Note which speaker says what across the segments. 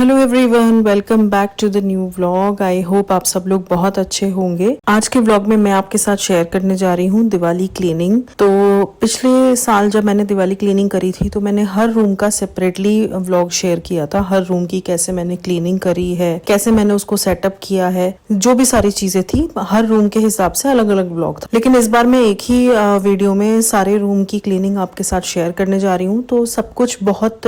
Speaker 1: Hello everyone, welcome back to the new vlog. I hope आप सब लोग बहुत अच्छे होंगे। आज के व्लॉग में मैं आपके साथ शेयर करने जा रही हूँ दिवाली क्लीनिंग। तो पिछले साल जब मैंने दिवाली क्लीनिंग करी थी तो मैंने हर रूम का सेपरेटली व्लॉग शेयर किया था। हर रूम की कैसे मैंने क्लीनिंग करी है, कैसे मैंने उसको सेटअप किया है, जो भी सारी चीजें थी हर रूम के हिसाब से अलग अलग व्लॉग था। लेकिन इस बार मैं एक ही वीडियो में सारे रूम की क्लीनिंग आपके साथ शेयर करने जा रही हूँ। तो सब कुछ बहुत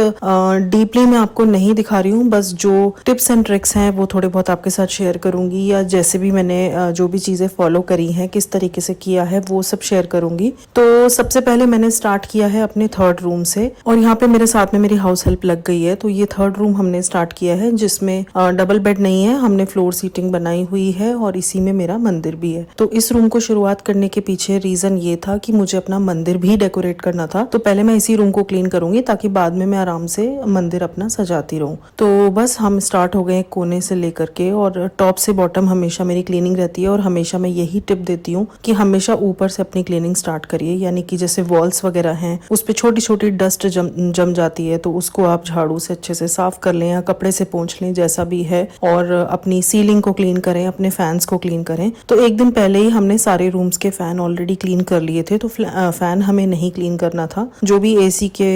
Speaker 1: डीपली मैं आपको नहीं दिखा रही हूँ, बस जो टिप्स एंड ट्रिक्स हैं वो थोड़े बहुत आपके साथ शेयर करूंगी, या जैसे भी मैंने जो भी चीजें फॉलो करी हैं, किस तरीके से किया है, वो सब शेयर करूंगी। तो सबसे पहले मैंने स्टार्ट किया है अपने थर्ड रूम से, और यहाँ पे मेरे साथ में मेरी हाउस हेल्प लग गई है। तो ये थर्ड रूम हमने स्टार्ट किया है, जिसमें डबल बेड नहीं है, हमने फ्लोर सीटिंग बनाई हुई है और इसी में मेरा मंदिर भी है। तो इस रूम को शुरुआत करने के पीछे रीजन ये था कि मुझे अपना मंदिर भी डेकोरेट करना था। तो पहले मैं इसी रूम को क्लीन करूंगी ताकि बाद में मैं आराम से मंदिर अपना सजाती रहूं। तो बस हम स्टार्ट हो गए कोने से लेकर के, और टॉप से बॉटम हमेशा मेरी क्लीनिंग रहती है। और हमेशा मैं यही टिप देती हूँ कि हमेशा ऊपर से अपनी क्लीनिंग स्टार्ट करिए, यानी कि जैसे वॉल्स वगैरह हैं उस पे छोटी छोटी डस्ट जम जाती है, तो उसको आप झाड़ू से अच्छे से साफ कर लें या कपड़े से पोंछ लें, जैसा भी है। और अपनी सीलिंग को क्लीन करें, अपने फैंस को क्लीन करें। तो एक दिन पहले ही हमने सारे रूम्स के फैन ऑलरेडी क्लीन कर लिए थे, तो फैन हमें नहीं क्लीन करना था। जो भी एसी के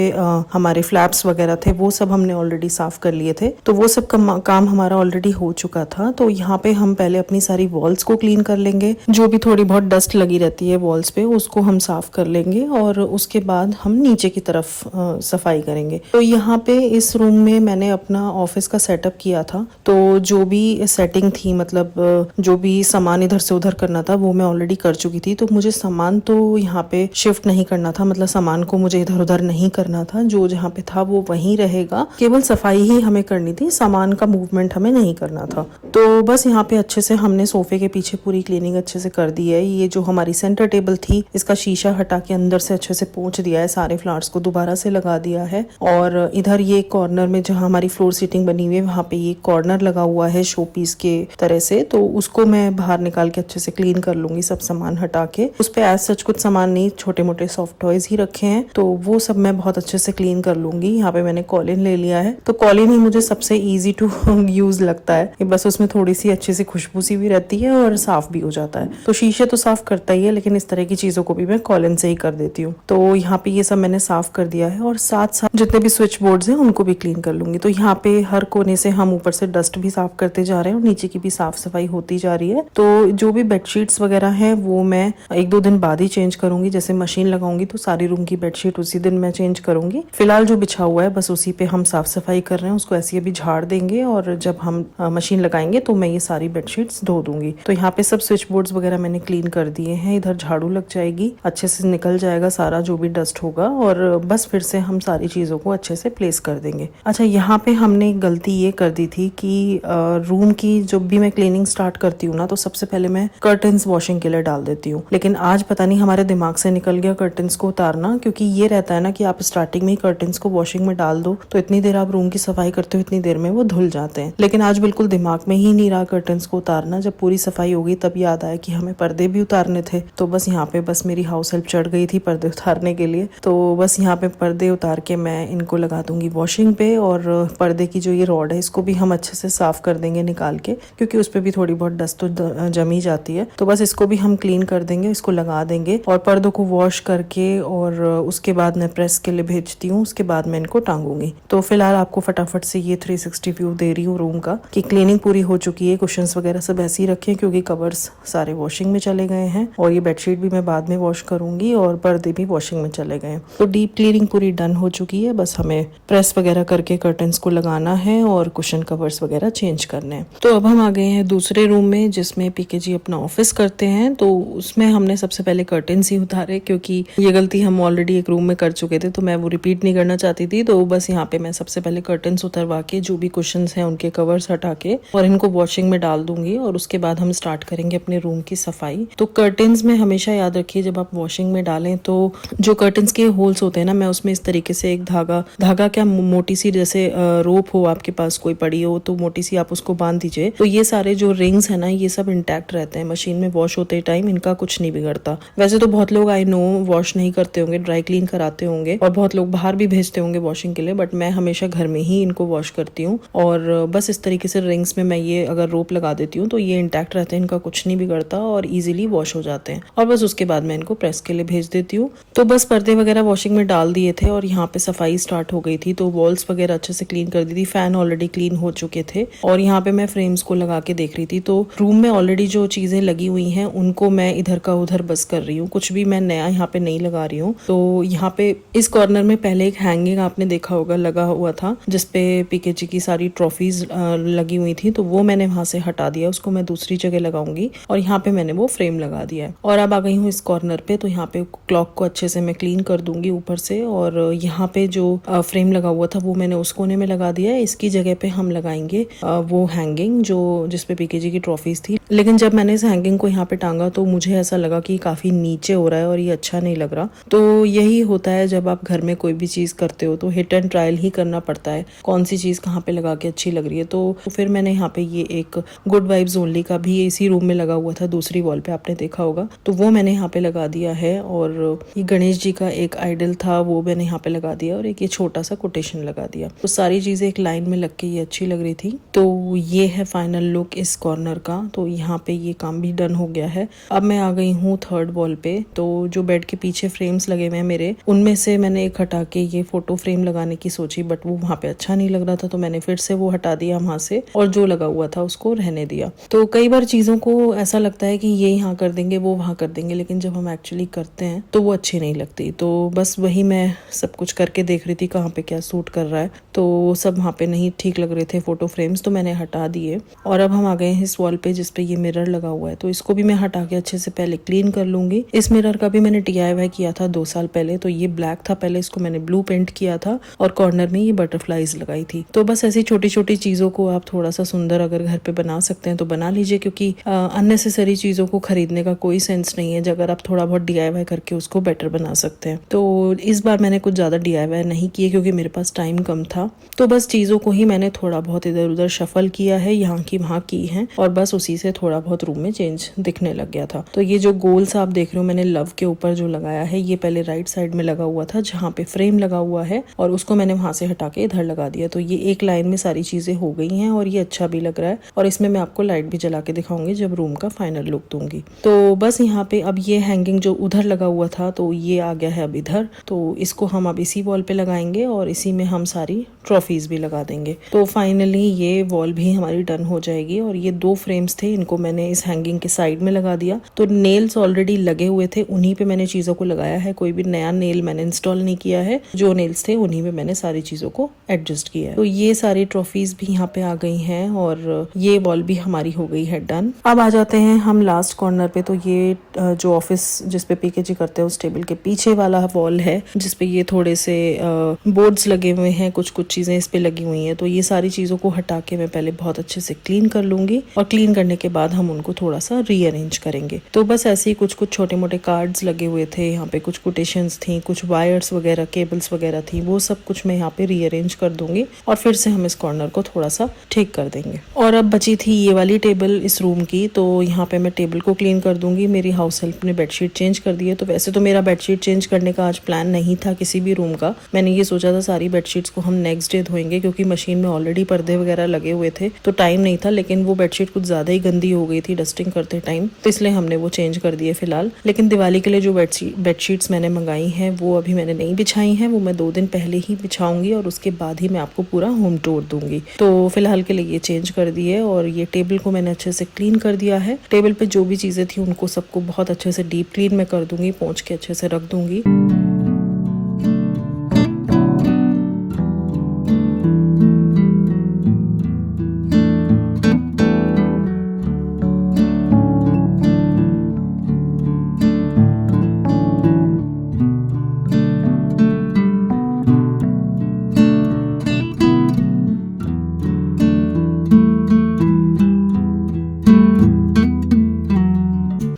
Speaker 1: हमारे फ्लैप्स वगैरह थे वो सब हमने ऑलरेडी साफ कर लिए थे, तो वो सब काम हमारा ऑलरेडी हो चुका था। तो यहाँ पे हम पहले अपनी सारी वॉल्स को क्लीन कर लेंगे, जो भी थोड़ी बहुत डस्ट लगी रहती है वॉल्स पे उसको हम साफ कर लेंगे, और उसके बाद हम नीचे की तरफ सफाई करेंगे। तो यहाँ पे इस रूम में मैंने अपना ऑफिस का सेटअप किया था। तो जो भी सेटिंग थी, मतलब जो भी सामान इधर से उधर करना था वो मैं ऑलरेडी कर चुकी थी। तो मुझे सामान तो यहाँ पे शिफ्ट नहीं करना था, मतलब सामान को मुझे इधर उधर नहीं करना था। जो जहाँ पे था वो वहीं रहेगा, केवल सफाई ही हमें करनी थी, सामान का मूवमेंट हमें नहीं करना था। तो बस यहाँ पे अच्छे से हमने सोफे के पीछे पूरी क्लीनिंग अच्छे से कर दी है। ये जो हमारी सेंटर टेबल थी इसका शीशा हटा के अंदर से अच्छे से पोंछ दिया है, सारे फ्लावर्स को दोबारा से लगा दिया है। और इधर ये कॉर्नर में जहाँ हमारी फ्लोर सीटिंग बनी हुई है वहाँ पे ये कॉर्नर लगा हुआ है शो पीस के तरह से, तो उसको मैं बाहर निकाल के अच्छे से क्लीन कर लूंगी, सब सामान हटा के। उस पे एज सच कुछ सामान नहीं, छोटे मोटे सॉफ्ट टॉयज ही रखे हैं, तो वो सब मैं बहुत अच्छे से क्लीन कर लूंगी। यहाँ पे मैंने कॉलिन ले लिया है, तो कॉलिन ही मुझे सबसे ईजी टू यूज लगता है कि बस उसमें थोड़ी सी अच्छी सी खुशबू सी भी रहती है और साफ भी हो जाता है। तो शीशे तो साफ करता ही है, लेकिन इस तरह की चीजों को भी मैं कॉलिन से ही कर देती हूँ। तो यहाँ पे ये सब मैंने साफ कर दिया है, और साथ साथ जितने भी स्विच बोर्ड्स हैं उनको भी क्लीन कर लूंगी। तो यहाँ पे हर कोने से हम ऊपर से डस्ट भी साफ करते जा रहे हैं और नीचे की भी साफ सफाई होती जा रही है। तो जो भी बेडशीट्स वगैरह हैं वो मैं 1-2 दिन बाद ही चेंज करूंगी। जैसे मशीन लगाऊंगी तो सारी रूम की बेडशीट उसी दिन मैं चेंज करूंगी। फिलहाल जो बिछा हुआ है बस उसी पे हम साफ सफाई कर रहे हैं, उसको ऐसे अभी झाड़ देंगे, और जब हम मशीन लगाएंगे तो मैं ये सारी बेडशीट्स धो दूंगी। तो यहाँ पे सब स्विच बोर्ड्स वगैरह मैंने क्लीन कर दिए हैं। इधर झाड़ू लग जाएगी, अच्छे से निकल जाएगा सारा जो भी डस्ट होगा, और बस फिर से हम सारी चीजों को अच्छे से प्लेस कर देंगे। अच्छा, यहाँ पे हमने गलती ये कर दी थी कि रूम की जब भी मैं क्लीनिंग स्टार्ट करती हूँ ना, तो सबसे पहले मैं कर्टन्स वॉशिंग के लिए डाल देती हूँ। लेकिन आज पता नहीं हमारे दिमाग से निकल गया कर्टन्स को उतारना, क्योंकि ये रहता है ना कि आप स्टार्टिंग में ही कर्टन्स को वॉशिंग में डाल दो तो इतनी देर आप रूम की सफाई करते हो, इतनी देर में वो धुल जाते हैं। लेकिन आज बिल्कुल दिमाग में ही नहीं रहा कर्टन्स को उतारना। जब पूरी सफाई होगी तब याद आया कि हमें पर्दे भी उतारने थे। तो बस यहाँ पे बस मेरी हाउस हेल्प चढ़ गई थी पर्दे उतारने के लिए। तो बस यहाँ पे पर्दे उतार के मैं इनको लगा दूंगी वॉशिंग पे, और पर्दे की जो ये रॉड है इसको भी हम अच्छे से साफ कर देंगे निकाल के, क्योंकि उस पे भी थोड़ी बहुत डस्ट तो जमी जाती है। तो बस इसको भी हम क्लीन कर देंगे, इसको लगा देंगे, और पर्दों को वॉश करके और उसके बाद मैं प्रेस के लिए भेजती हूँ। उसके बाद मैं इनको टांगूंगी। तो फिलहाल आपको फटाफट से ये 360 व्यू दे रही हूँ रूम का, कि क्लीनिंग पूरी हो चुकी है। कुशंस वगैरह सब ऐसे ही रखे क्योंकि कवर्स सारे वॉशिंग में चले गए हैं, और ये बेडशीट भी मैं बाद में वॉश करूंगी, और पर्दे भी वॉशिंग में चले गए। तो डीप क्लीनिंग पूरी डन हो चुकी है, बस हमें प्रेस वगैरह करके कर्टन्स को लगाना है और कुशन कवर्स वगैरह चेंज करने हैं। तो अब हम आ गए हैं दूसरे रूम में, जिसमें पीके जी अपना ऑफिस करते हैं। तो उसमें हमने सबसे पहले कर्टन्स ही उतारे, क्योंकि ये गलती हम ऑलरेडी एक रूम में कर चुके थे, तो मैं वो रिपीट नहीं करना चाहती थी। तो बस यहाँ पे मैं सबसे पहले कर्टन्स उतरवा के जो भी कुशंस हैं उनके कवर्स हटा के और इनको वॉशिंग में डाल दूंगी, और उसके बाद हम स्टार्ट करेंगे अपने रूम की सफाई। तो कर्टन्स में हमेशा याद रखिए, जब आप वॉशिंग में डालें तो जो कर्टन्स के होल्स होते हैं ना, मैं उसमें इस तरीके से एक धागा क्या मोटी सी जैसे रोप हो आपके पास कोई पड़ी हो, तो मोटी सी आप उसको बांध दीजिए। तो ये सारे जो रिंग्स है ना, ये सब इंटैक्ट रहते हैं मशीन में वॉश होते टाइम, इनका कुछ नहीं बिगड़ता। वैसे तो बहुत लोग आई नो वॉश नहीं करते होंगे, ड्राई क्लीन कराते होंगे, और बहुत लोग बाहर भी भेजते होंगे वॉशिंग के लिए, बट मैं हमेशा घर में ही इनको वॉश करती छोड़ती हूँ। और बस इस तरीके से रिंग्स में मैं ये अगर रोप लगा देती हूँ तो ये इंटैक्ट रहते हैं, इनका कुछ नहीं बिगड़ता और इजीली वॉश हो जाते हैं। और बस उसके बाद मैं इनको प्रेस के लिए भेज देती हूँ। तो बस पर्दे वगैरह वॉशिंग में डाल दिए थे और यहाँ पे सफाई स्टार्ट हो गई थी, तो वॉल्स वगैरह अच्छे से क्लीन कर दी थी, फैन ऑलरेडी क्लीन हो चुके थे और यहाँ पे मैं फ्रेम्स को लगा के देख रही थी। तो रूम में ऑलरेडी जो चीजें लगी हुई हैं उनको मैं इधर का उधर बस कर रही हूँ, कुछ भी मैं नया यहाँ पे नहीं लगा रही हूँ। तो यहाँ पे इस कॉर्नर में पहले एक हैंगिंग आपने देखा होगा लगा हुआ था जिसपे पीकेजी की सारी ट्रॉफीज लगी हुई थी, तो वो मैंने वहां से हटा दिया, उसको मैं दूसरी जगह लगाऊंगी और यहाँ पे मैंने वो फ्रेम लगा दिया है। और अब आ गई हूँ इस कॉर्नर पे, तो यहाँ पे क्लॉक को अच्छे से मैं क्लीन कर दूंगी ऊपर से। और यहाँ पे जो फ्रेम लगा हुआ था वो मैंने उस कोने में लगा दिया है। इसकी जगह पे हम लगाएंगे वो हैंगिंग जो जिसपे पीकेजी की ट्रॉफीज थी। लेकिन जब मैंने इस हैंगिंग को यहाँ पे टांगा तो मुझे ऐसा लगा कि काफी नीचे हो रहा है और ये अच्छा नहीं लग रहा। तो यही होता है जब आप घर में कोई भी चीज करते हो तो हिट एंड ट्रायल ही करना पड़ता है, कौन सी चीज कहाँ पे लगा के अच्छी लग रही है। तो फिर मैंने यहाँ पे ये एक गुड वाइब्स ओनली का भी इसी रूम में लगा हुआ था, दूसरी वॉल पे आपने देखा होगा, तो वो मैंने यहाँ पे लगा दिया है। और ये गणेश जी का एक आइडल था वो मैंने यहाँ पे लगा दिया और एक ये छोटा सा कोटेशन लगा दिया। तो सारी चीजें एक लाइन में लग के ये अच्छी लग रही थी। तो ये है फाइनल लुक इस कॉर्नर का। तो यहाँ पे ये काम भी डन हो गया है। अब मैं आ गई हूँ थर्ड वॉल पे। तो जो बेड के पीछे फ्रेम्स लगे हुए हैं मेरे, उनमें से मैंने एक हटा के ये फोटो फ्रेम लगाने की सोची, बट वो वहाँ पे अच्छा नहीं लग रहा था, तो मैंने फिर से वो हटा दिया वहां से और जो लगा हुआ था उसको रहने दिया। तो कई बार चीजों को ऐसा लगता है कि ये यहाँ कर देंगे वो वहां कर देंगे, लेकिन जब हम एक्चुअली करते हैं तो वो अच्छी नहीं लगती। तो बस वही मैं सब कुछ करके देख रही थी कहाँ पे क्या सूट कर रहा है। तो सब वहाँ पे नहीं ठीक लग रहे थे फोटो फ्रेम्स, तो मैंने हटा दिए। और अब हम आ गए हैं इस वॉल पे जिसपे ये मिरर लगा हुआ है, तो इसको भी मैं हटा के अच्छे से पहले क्लीन कर लूंगी। इस मिरर का भी मैंने DIY किया था 2 साल पहले। तो ये ब्लैक था पहले, इसको मैंने ब्लू पेंट किया था और कॉर्नर में ये बटरफ्लाईज लगाई थी। तो बस ऐसी छोटी छोटी चीजों को आप थोड़ा सा सुंदर अगर घर पे बना सकते हैं तो बना लीजिए, क्योंकि अननेसेसरी चीजों को खरीदने का कोई सेंस नहीं है अगर आप थोड़ा बहुत DIY करके उसको बेटर बना सकते हैं। तो इस बार मैंने कुछ ज्यादा DIY नहीं किए क्योंकि मेरे पास टाइम कम था। तो बस चीजों को ही मैंने थोड़ा बहुत इधर उधर शफल किया है, यहाँ की वहाँ की है, और बस उसी से थोड़ा बहुत रूम में चेंज दिखने लग गया था। तो ये जो गोल्स आप देख रहे हो मैंने लव के ऊपर जो लगाया है, ये पहले राइट साइड में लगा हुआ था जहाँ पे फ्रेम लगा हुआ है, और उसको मैंने वहां से हटा के इधर लगा दिया। तो ये एक लाइन में सारी चीजें हो गई हैं और ये अच्छा भी लग रहा है। और इसमें मैं आपको लाइट भी जला के दिखाऊंगी जब रूम का फाइनल लुक दूंगी। तो बस यहाँ पे अब ये हैंगिंग जो उधर लगा हुआ था तो ये आ गया है अब इधर। तो इसको हम अब इसी वॉल पे लगाएंगे और इसी में हम सारी ट्रॉफीज भी लगा देंगे। तो फाइनली ये वॉल भी हमारी डन हो जाएगी। और ये 2 फ्रेम्स थे, इनको मैंने इस हैंगिंग के साइड में लगा दिया। तो नेल्स ऑलरेडी लगे हुए थे, उन्हीं पे मैंने चीजों को लगाया है, कोई भी नया नेल मैंने इंस्टॉल नहीं किया है। जो नेल्स थे उन्हीं में मैंने सारी चीजों को एडजस्ट किया है। तो ये सारी ट्रॉफीज भी यहाँ पे आ गई हैं और ये वॉल भी हमारी हो गई है डन। अब आ जाते हैं हम लास्ट कॉर्नर पे। तो ये जो ऑफिस जिसपे पीकेजी करते हैं उस टेबल के पीछे वाला वॉल है जिसपे ये थोड़े से बोर्ड्स लगे हुए हैं, कुछ कुछ चीजें इस पे लगी हुई हैं। तो ये सारी चीजों को हटा के मैं पहले बहुत अच्छे से क्लीन कर लूंगी और क्लीन करने के बाद हम उनको थोड़ा सा रीअरेंज करेंगे। तो बस ऐसे ही कुछ कुछ छोटे मोटे कार्ड्स लगे हुए थे, यहाँ पे कुछ कोटेशंस थी, कुछ वायर्स वगैरह केबल्स वगैरह थी, वो सब कुछ मैं यहाँ पे रीअरेंज कर दूंगी और फिर से हम इस कॉर्नर को थोड़ा सा ठीक कर देंगे। और अब बची थी ये वाली टेबल इस रूम की, तो यहाँ पे मैं टेबल को क्लीन कर दूंगी। मेरी हाउस हेल्प ने बेडशीट चेंज कर दी है। तो वैसे तो मेरा बेडशीट चेंज करने का आज प्लान नहीं था किसी भी रूम का, मैंने ये सोचा था सारी बेडशीट्स को हम नेक्स्ट डे धोएंगे क्योंकि मशीन में ऑलरेडी पर्दे वगैरह लगे हुए थे तो टाइम नहीं था। लेकिन वो बेडशीट कुछ ज्यादा ही गंदी हो गई थी डस्टिंग करते टाइम, तो इसलिए हमने वो चेंज कर दिए फिलहाल। लेकिन दिवाली के लिए जो बेडशीट्स मैंने मंगाई हैं वो अभी मैंने नहीं बिछाई हैं, वो मैं 2 दिन पहले ही बिछाऊंगी और उसके बाद ही मैं आपको पूरा होम टूर दूंगी। तो फिलहाल के लिए ये चेंज कर दी है और ये टेबल को मैंने अच्छे से क्लीन कर दिया है। टेबल पे जो भी चीजें थी उनको सबको बहुत अच्छे से डीप क्लीन मैं कर दूंगी, पोंछ के अच्छे से रख दूंगी।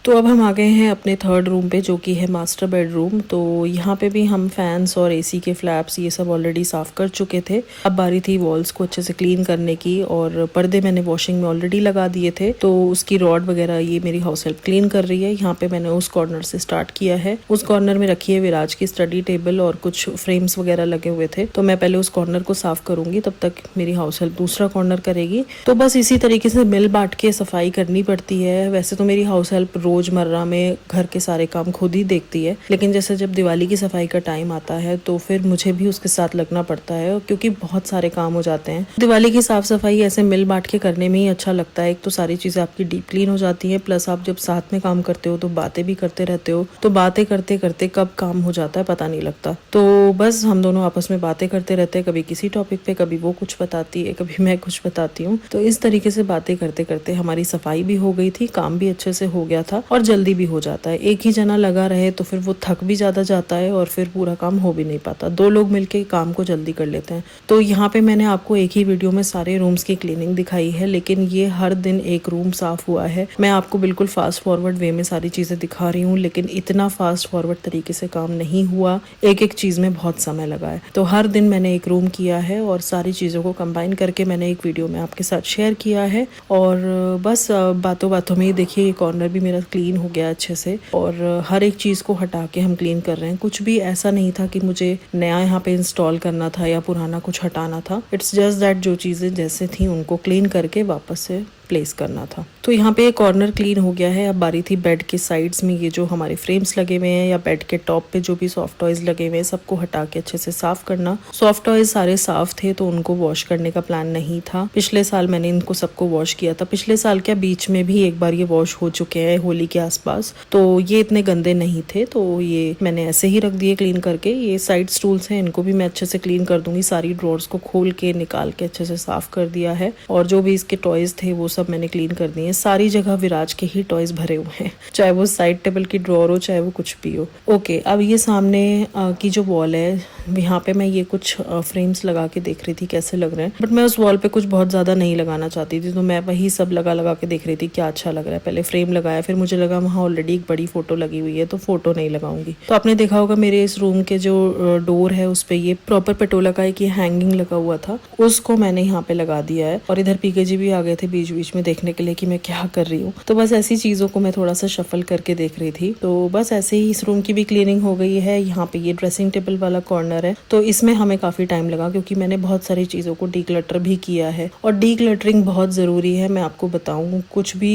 Speaker 1: तो अब हम आ गए हैं अपने थर्ड रूम पे, जो कि है मास्टर बेडरूम। तो यहाँ पे भी हम फैंस और एसी के फ्लैप्स ये सब ऑलरेडी साफ कर चुके थे। अब बारी थी वॉल्स को अच्छे से क्लीन करने की, और पर्दे मैंने वॉशिंग में ऑलरेडी लगा दिए थे, तो उसकी रॉड वगैरह ये मेरी हाउस हेल्प क्लीन कर रही है। यहाँ पे मैंने उस कॉर्नर से स्टार्ट किया है। उस कॉर्नर में रखी है विराज की स्टडी टेबल और कुछ फ्रेम्स वगैरह लगे हुए थे, तो मैं पहले उस कॉर्नर को साफ करूंगी, तब तक मेरी हाउस हेल्प दूसरा कॉर्नर करेगी। तो बस इसी तरीके से मिल बांट के सफाई करनी पड़ती है। वैसे तो मेरी हाउस हेल्प रोजमर्रा में घर के सारे काम खुद ही देखती है, लेकिन जैसे जब दिवाली की सफाई का टाइम आता है तो फिर मुझे भी उसके साथ लगना पड़ता है, क्योंकि बहुत सारे काम हो जाते हैं। दिवाली की साफ सफाई ऐसे मिल बांट के करने में ही अच्छा लगता है। एक तो सारी चीजें आपकी डीप क्लीन हो जाती है, प्लस आप जब साथ में काम करते हो तो बातें भी करते रहते हो, तो बातें करते करते कब काम हो जाता है पता नहीं लगता। तो बस हम दोनों आपस में बातें करते रहते हैं, कभी किसी टॉपिक पे, कभी वो कुछ बताती है, कभी मैं कुछ बताती हूँ। तो इस तरीके से बातें करते करते हमारी सफाई भी हो गई थी, काम भी अच्छे से हो गया था, और जल्दी भी हो जाता है। एक ही जना लगा रहे तो फिर वो थक भी ज्यादा जाता है और फिर पूरा काम हो भी नहीं पाता। दो लोग मिलके काम को जल्दी कर लेते हैं। तो यहाँ पे मैंने आपको एक ही वीडियो में सारे रूम्स की क्लीनिंग दिखाई है, लेकिन ये हर दिन एक रूम साफ हुआ है। मैं आपको बिल्कुल फास्ट फॉरवर्ड वे में सारी चीजें दिखा रही हूँ, लेकिन इतना फास्ट फॉरवर्ड तरीके से काम नहीं हुआ। एक एक चीज में बहुत समय लगा है। तो हर दिन मैंने एक रूम किया है और सारी चीजों को कंबाइन करके मैंने एक वीडियो में आपके साथ शेयर किया है। और बस बातों बातों में देखिए ये कॉर्नर भी मेरा क्लीन हो गया अच्छे से, और हर एक चीज को हटा के हम क्लीन कर रहे हैं। कुछ भी ऐसा नहीं था कि मुझे नया यहाँ पे इंस्टॉल करना था या पुराना कुछ हटाना था। इट्स जस्ट दैट जो चीजें जैसे थी उनको क्लीन करके वापस से प्लेस करना था। तो यहाँ पे कॉर्नर क्लीन हो गया है। अब बारी थी बेड के साइड्स में ये जो हमारे फ्रेम्स लगे हुए हैं या बेड के टॉप पे जो भी सॉफ्ट टॉयज लगे हुए हैं, सबको हटा के अच्छे से साफ करना। सॉफ्ट टॉयज सारे साफ थे तो उनको वॉश करने का प्लान नहीं था। पिछले साल मैंने इनको सबको वॉश किया था। पिछले साल क्या, बीच में भी एक बार ये वॉश हो चुके हैं होली के आसपास, तो ये इतने गंदे नहीं थे, तो ये मैंने ऐसे ही रख दिए क्लीन करके। ये साइड स्टूल्स हैं, इनको भी मैं अच्छे से क्लीन कर दूंगी। सारी ड्रॉर्स को खोल के निकाल के अच्छे से साफ कर दिया है, और जो भी इसके टॉयज थे वो सब मैंने क्लीन कर दिए। सारी जगह विराज के ही टॉयज भरे हुए हैं, चाहे वो साइड टेबल की ड्रॉर हो, चाहे वो कुछ भी हो। ओके, अब ये सामने की जो वॉल है, यहाँ पे मैं ये कुछ फ्रेम्स लगा के देख रही थी कैसे लग रहे हैं, बट मैं उस वॉल पे कुछ बहुत ज्यादा नहीं लगाना चाहती थी, तो मैं वही सब लगा के देख रही थी क्या अच्छा लग रहा है। पहले फ्रेम लगाया, फिर मुझे लगा वहाँ ऑलरेडी एक बड़ी फोटो लगी हुई है तो फोटो नहीं लगाऊंगी। तो आपने देखा होगा मेरे इस रूम के जो डोर है उस पे ये प्रॉपर पटोला का एक ये हैंगिंग लगा हुआ था, उसको मैंने यहाँ पे लगा दिया है। और इधर पीके जी भी आ गए थे बीच बीच में देखने के लिए कि मैं क्या कर रही हूँ। तो बस ऐसी चीजों को मैं थोड़ा सा शफल करके देख रही थी। तो बस ऐसे ही इस रूम की भी क्लीनिंग हो गई है। यहाँ पे ये ड्रेसिंग टेबल वाला कॉर्नर है, तो इसमें हमें काफी टाइम लगा क्योंकि मैंने बहुत सारी चीजों को डीक्लटर भी किया है, और डीक्लटरिंग बहुत जरूरी है। मैं आपको बताऊं, कुछ भी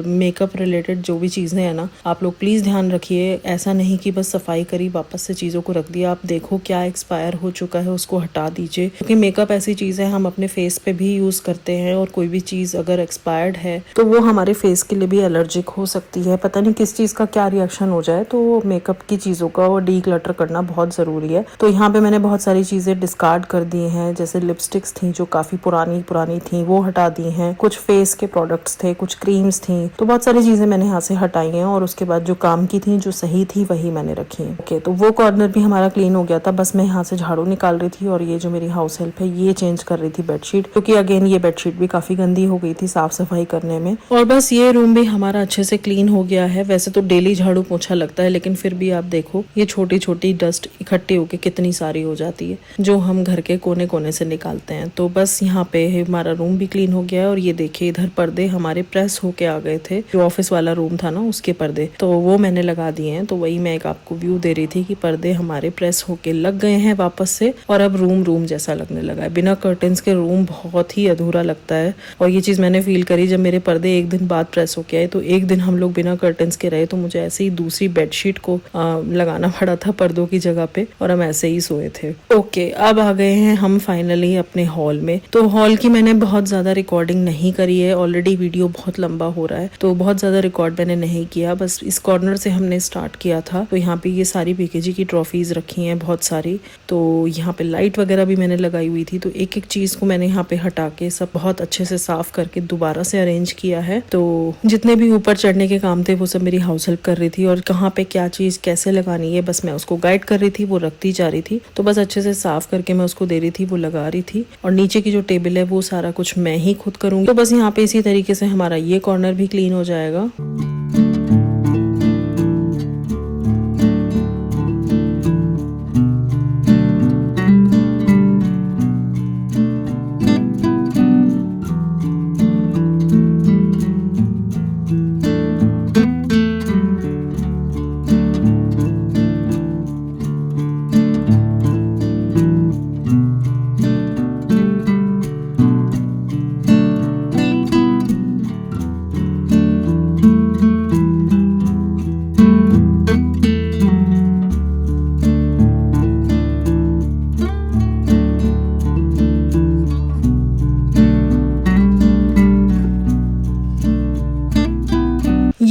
Speaker 1: मेकअप रिलेटेड जो भी चीजें है ना, आप लोग प्लीज ध्यान रखिए। ऐसा नहीं कि बस सफाई करी वापस से चीजों को रख दिया। आप देखो क्या एक्सपायर हो चुका है उसको हटा दीजिए, क्योंकि मेकअप ऐसी चीज है हम अपने फेस पे भी यूज करते हैं, और कोई भी चीज अगर एक्सपायर्ड है तो वो हमारे फेस के लिए भी एलर्जिक हो सकती है। पता नहीं किस चीज का क्या रिएक्शन हो जाए, तो मेकअप की चीजों का और डीक्लटर करना बहुत जरूरी है। तो यहाँ पे मैंने बहुत सारी चीजें डिस्कार्ड कर दी हैं, जैसे लिपस्टिक्स थी जो काफी पुरानी थी वो हटा दी हैं, कुछ फेस के प्रोडक्ट्स थे, कुछ क्रीम्स थी, तो बहुत सारी चीजें मैंने यहाँ से हटाई हैं, और उसके बाद जो काम की थी जो सही थी वही मैंने रखी है। ओके, तो वो कॉर्नर भी हमारा क्लीन हो गया था। बस मैं यहाँ से झाड़ू निकाल रही थी, और ये जो मेरी हाउस हेल्प है ये चेंज कर रही थी बेडशीट, क्योंकि अगेन ये बेडशीट भी काफी गंदी हो गई थी साफ सफाई करने में। और बस ये रूम भी हमारा अच्छे से क्लीन हो गया है। वैसे तो डेली झाड़ू पोछा लगता है, लेकिन फिर भी आप देखो ये छोटी छोटी डस्ट इकट्ठी होके कितनी सारी हो जाती है जो हम घर के कोने कोने से निकालते हैं। तो बस यहाँ पे हमारा रूम भी क्लीन हो गया है। और ये देखिए इधर पर्दे हमारे प्रेस होके आ गए थे, जो ऑफिस वाला रूम था ना उसके पर्दे, तो वो मैंने लगा दिए हैं। तो वही मैं एक आपको व्यू दे रही थी कि पर्दे हमारे प्रेस होके लग गए हैं वापस से, और अब रूम जैसा लगने लगा है। बिना कर्टन्स के रूम बहुत ही अधूरा लगता है, और ये चीज मैंने फील करी जब मेरे पर्दे एक दिन बाद प्रेस होके आए। तो एक दिन हम लोग बिना कर्टन्स के रहे, तो मुझे ऐसे ही दूसरी बेडशीट को लगाना पड़ा था पर्दों की जगह पे, और हम ऐसे ही सोए थे। ओके, अब आ गए हैं हम फाइनली अपने हॉल में। तो हॉल की मैंने बहुत ज्यादा रिकॉर्डिंग नहीं करी है, ऑलरेडी वीडियो बहुत लंबा हो रहा है, तो बहुत ज्यादा रिकॉर्ड मैंने नहीं किया। बस इस कॉर्नर से हमने स्टार्ट किया था। तो यहाँ पे ये सारी पीकेजी की ट्रॉफीज रखी हैं बहुत सारी। तो यहाँ पे लाइट वगैरह भी मैंने लगाई हुई थी, तो एक एक चीज को मैंने यहाँ पे हटा के सब बहुत अच्छे से साफ करके दोबारा से अरेंज किया है। तो जितने भी ऊपर चढ़ने के काम थे वो सब मेरी हाउस हेल्प कर रही थी, और कहाँ पे क्या चीज कैसे लगानी है बस मैं उसको गाइड कर रही थी, वो रखती जा रही थी। तो बस अच्छे से साफ करके मैं उसको दे रही थी, वो लगा रही थी। और नीचे की जो टेबल है वो सारा कुछ मैं ही खुद करूंगी। तो बस यहाँ पे इसी तरीके से हमारा ये कॉर्नर भी क्लीन हो जाएगा।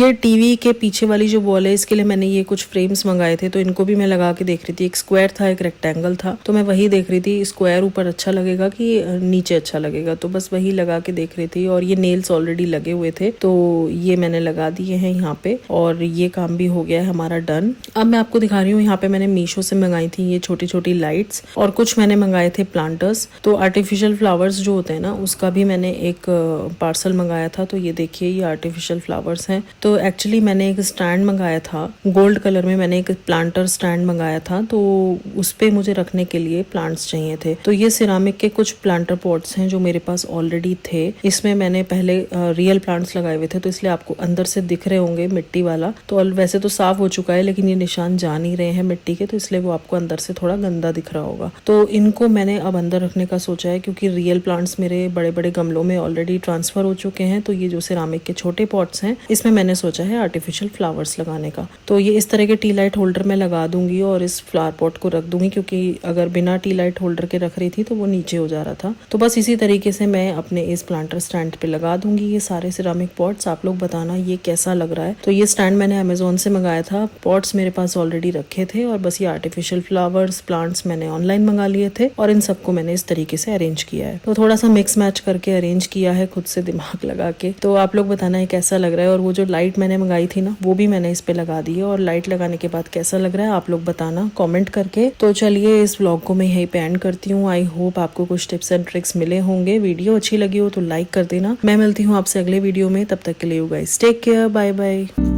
Speaker 1: ये टीवी के पीछे वाली जो वॉल है इसके लिए मैंने ये कुछ फ्रेम्स मंगाए थे, तो इनको भी मैं लगा के देख रही थी। एक स्क्वायर था, एक रेक्टेंगल था, तो मैं वही देख रही थी स्क्वायर ऊपर अच्छा लगेगा कि नीचे अच्छा लगेगा, तो बस वही लगा के देख रही थी। और ये नेल्स ऑलरेडी लगे हुए थे तो ये मैंने लगा दिए हैं यहाँ पे, और ये काम भी हो गया है हमारा डन। अब मैं आपको दिखा रही हूँ, यहाँ पे मैंने मीशो से मंगाई थी ये छोटी छोटी लाइट्स, और कुछ मैंने मंगाए थे प्लांटर्स। तो आर्टिफिशियल फ्लावर्स जो होते हैं ना, उसका भी मैंने एक पार्सल मंगाया था। तो ये देखिए, ये आर्टिफिशियल फ्लावर्स हैं। तो एक्चुअली मैंने एक स्टैंड मंगाया था गोल्ड कलर में, मैंने एक प्लांटर स्टैंड मंगाया था, तो उस पे मुझे रखने के लिए प्लांट्स चाहिए थे। तो ये सिरामिक के कुछ प्लांटर पॉट्स हैं जो मेरे पास ऑलरेडी थे। इसमें मैंने पहले रियल प्लांट्स लगाए हुए थे, तो इसलिए आपको अंदर से दिख रहे होंगे मिट्टी वाला। तो वैसे तो साफ हो चुका है, लेकिन ये निशान जा नहीं रहे हैं मिट्टी के, तो इसलिए वो आपको अंदर से थोड़ा गंदा दिख रहा होगा। तो इनको मैंने अब अंदर रखने का सोचा है, क्योंकि रियल प्लांट्स मेरे बड़े बड़े गमलों में ऑलरेडी ट्रांसफर हो चुके हैं। तो ये जो सिरामिक के छोटे पॉट्स हैं, इसमें मैंने सोचा है आर्टिफिशियल फ्लावर्स लगाने का। तो ये इस तरह के टी लाइट होल्डर में लगा दूंगी और इस फ्लावर पॉट को रख दूंगी, क्योंकि अगर बिना टी लाइट होल्डर के रख रही थी तो वो नीचे हो जा रहा था। तो बस इसी तरीके से मैं अपने इस प्लांटर स्टैंड पे लगा दूंगी ये सारे सिरामिक पॉट्स। आप लोग बताना ये कैसा लग रहा है। तो ये स्टैंड मैंने अमेजोन से मंगाया था, पॉट्स मेरे पास ऑलरेडी रखे थे, और बस ये आर्टिफिशियल फ्लावर्स प्लांट्स मैंने ऑनलाइन मंगा लिए थे, और इन सबको मैंने इस तरीके से अरेंज किया है। तो थोड़ा सा मिक्स मैच करके अरेंज किया है खुद से दिमाग लगा के। तो आप लोग बताना है कैसा लग रहा है। और वो जो लाइट मैंने मंगाई थी ना, वो भी मैंने इस पे लगा दी है, और लाइट लगाने के बाद कैसा लग रहा है आप लोग बताना कमेंट करके। तो चलिए इस व्लॉग को मैं यहीं पे एंड करती हूँ। आई होप आपको कुछ टिप्स एंड ट्रिक्स मिले होंगे। वीडियो अच्छी लगी हो तो लाइक कर देना। मैं मिलती हूँ आपसे अगले वीडियो में, तब तक के लिए you guys take care, bye bye.